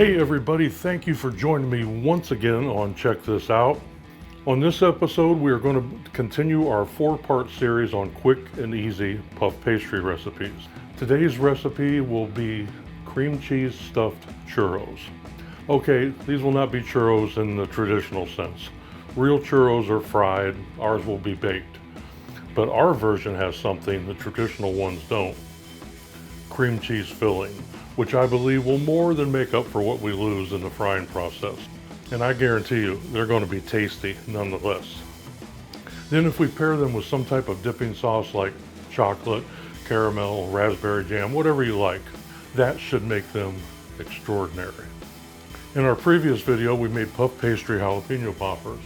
Hey everybody, thank you for joining me once again on Check This Out. On this episode, we are going to continue our 4-part series on quick and easy puff pastry recipes. Today's recipe will be cream cheese stuffed churros. Okay, these will not be churros in the traditional sense. Real churros are fried, ours will be baked. But our version has something the traditional ones don't. Cream cheese filling, which I believe will more than make up for what we lose in the frying process. And I guarantee you, they're going to be tasty nonetheless. Then if we pair them with some type of dipping sauce like chocolate, caramel, raspberry jam, whatever you like, that should make them extraordinary. In our previous video, we made puff pastry jalapeno poppers.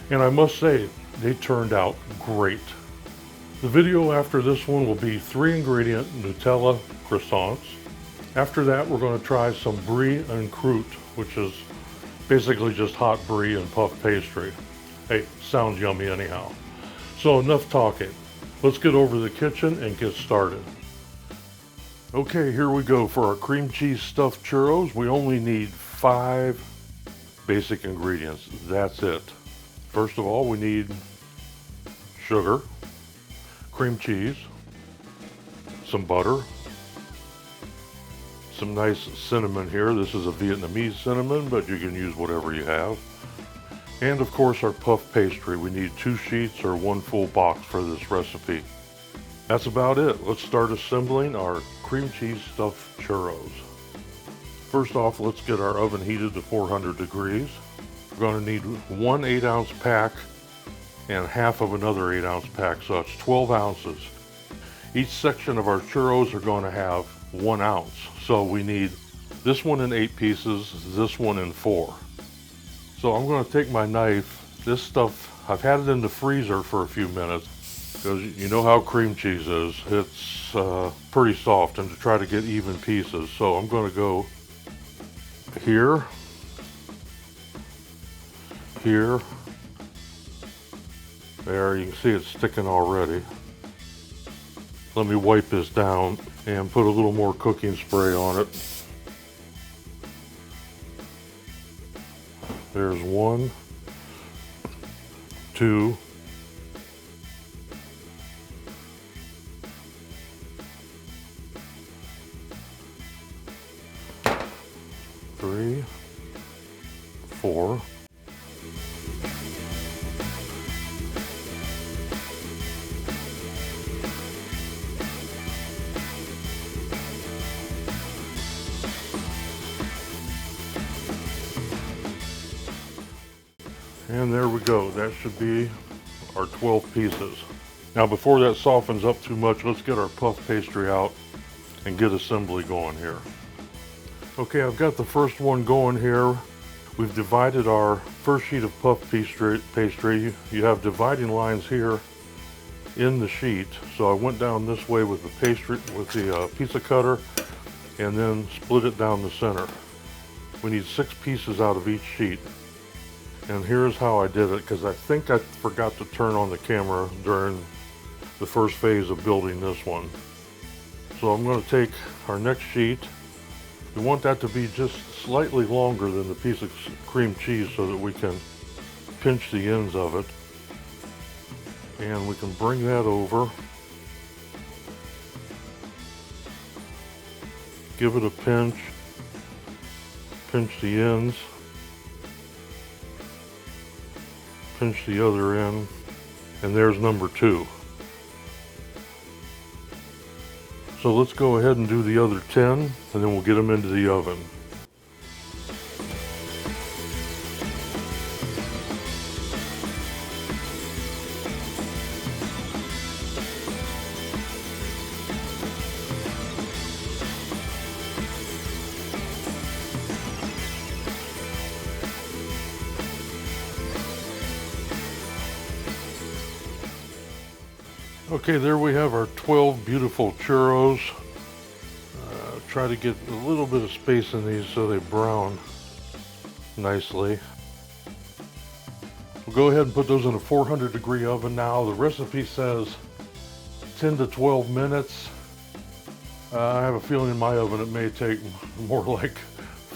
And I must say, they turned out great. The video after this one will be 3-ingredient Nutella croissants. After that, we're going to try some brie and croûte, which is basically just hot brie and puff pastry. Hey, sounds yummy anyhow. So enough talking. Let's get over to the kitchen and get started. Okay, here we go. For our cream cheese stuffed churros, we only need 5 basic ingredients. That's it. First of all, we need sugar, cream cheese, some butter, some nice cinnamon here. This is a Vietnamese cinnamon, but you can use whatever you have. And of course our puff pastry. We need 2 sheets or 1 full box for this recipe. That's about it. Let's start assembling our cream cheese stuffed churros. First off, let's get our oven heated to 400 degrees. We're going to need 1 8-ounce pack and half of another 8-ounce pack, so it's 12 ounces. Each section of our churros are going to have 1 ounce. So we need this one in 8 pieces, this one in 4. So I'm going to take my knife. This stuff, I've had it in the freezer for a few minutes because you know how cream cheese is. It's pretty soft, and to try to get even pieces. So I'm going to go here, here, there. You can see it's sticking already. Let me wipe this down and put a little more cooking spray on it. There's 1, 2, 3, 4. And there we go. That should be our 12 pieces. Now before that softens up too much, let's get our puff pastry out and get assembly going here. Okay, I've got the first one going here. We've divided our first sheet of puff pastry. You have dividing lines here in the sheet. So I went down this way with the pizza cutter and then split it down the center. We need 6 pieces out of each sheet. And here's how I did it, because I think I forgot to turn on the camera during the first phase of building this one. So I'm going to take our next sheet. We want that to be just slightly longer than the piece of cream cheese so that we can pinch the ends of it. And we can bring that over. Give it a pinch. Pinch the ends. Pinch the other end, and there's number 2. So let's go ahead and do the other 10, and then we'll get them into the oven. Okay, there we have our 12 beautiful churros. Try to get a little bit of space in these so they brown nicely. We'll go ahead and put those in a 400-degree oven now. The recipe says 10 to 12 minutes. I have a feeling in my oven it may take more like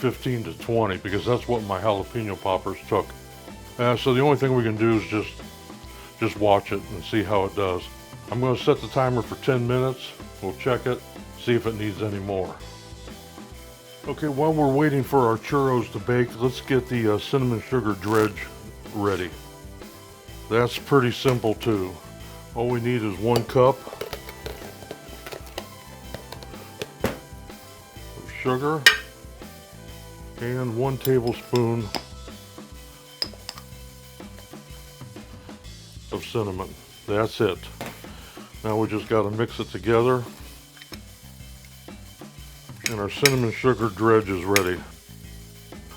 15 to 20 because that's what my jalapeno poppers took. So the only thing we can do is just watch it and see how it does. I'm going to set the timer for 10 minutes. We'll check it, see if it needs any more. Okay, while we're waiting for our churros to bake, let's get the cinnamon sugar dredge ready. That's pretty simple too. All we need is 1 cup of sugar and 1 tablespoon of cinnamon. That's it. Now we just got to mix it together. And our cinnamon sugar dredge is ready.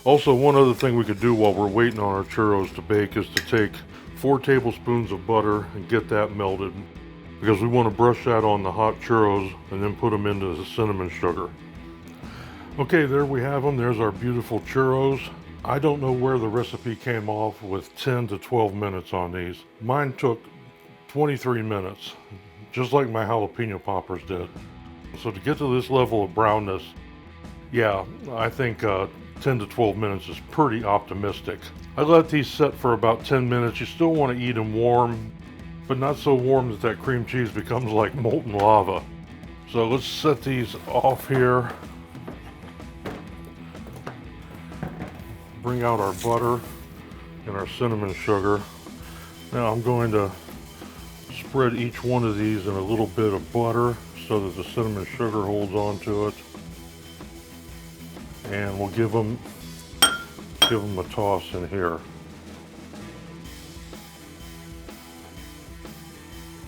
Also, one other thing we could do while we're waiting on our churros to bake is to take 4 tablespoons of butter and get that melted, because we want to brush that on the hot churros and then put them into the cinnamon sugar. Okay, there we have them. There's our beautiful churros. I don't know where the recipe came off with 10 to 12 minutes on these. Mine took 23 minutes, just like my jalapeno poppers did. So to get to this level of brownness, yeah, I think 10 to 12 minutes is pretty optimistic. I let these set for about 10 minutes. You still want to eat them warm, but not so warm that cream cheese becomes like molten lava. So let's set these off here. Bring out our butter and our cinnamon sugar. Now I'm going to spread each one of these in a little bit of butter so that the cinnamon sugar holds on to it. And we'll give them a toss in here.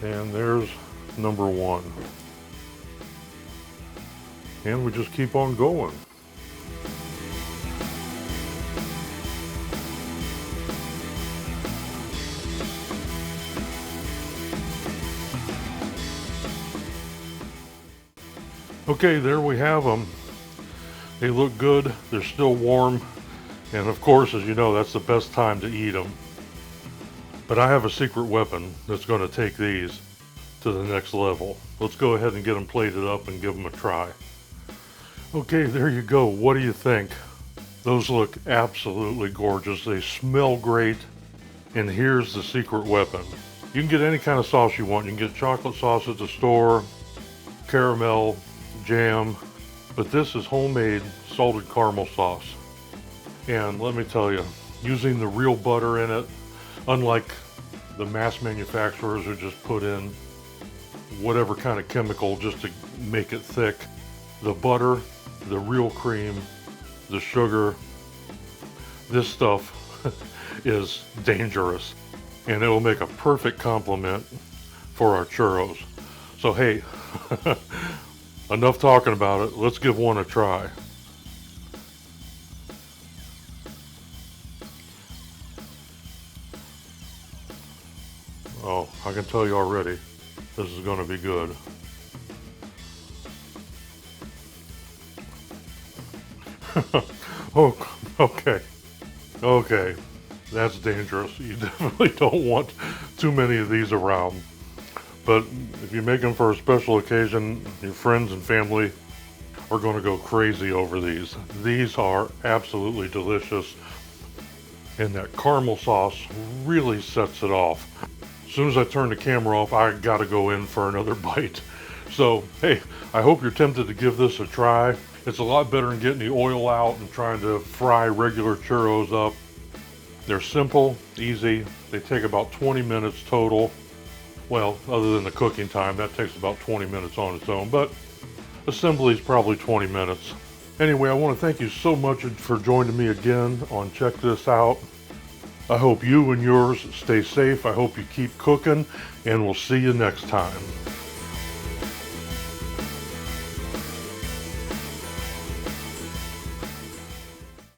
And there's number 1. And we just keep on going. Okay, there we have them. They look good, they're still warm, and of course, as you know, that's the best time to eat them. But I have a secret weapon that's going to take these to the next level. Let's go ahead and get them plated up and give them a try. Okay, there you go. What do you think? Those look absolutely gorgeous. They smell great, and here's the secret weapon. You can get any kind of sauce you want. You can get chocolate sauce at the store, caramel, jam, but this is homemade salted caramel sauce. And let me tell you, using the real butter in it, unlike the mass manufacturers who just put in whatever kind of chemical just to make it thick, the butter, the real cream, the sugar, this stuff is dangerous, and it will make a perfect complement for our churros. So hey, enough talking about it. Let's give one a try. Oh, I can tell you already, this is going to be good. Oh, okay, that's dangerous. You definitely don't want too many of these around. But if you make them for a special occasion, your friends and family are going to go crazy over these. These are absolutely delicious, and that caramel sauce really sets it off. As soon as I turn the camera off, I gotta go in for another bite. So, hey, I hope you're tempted to give this a try. It's a lot better than getting the oil out and trying to fry regular churros up. They're simple, easy. They take about 20 minutes total. Well, other than the cooking time, that takes about 20 minutes on its own, but assembly is probably 20 minutes. Anyway, I want to thank you so much for joining me again on Check This Out. I hope you and yours stay safe. I hope you keep cooking, and we'll see you next time.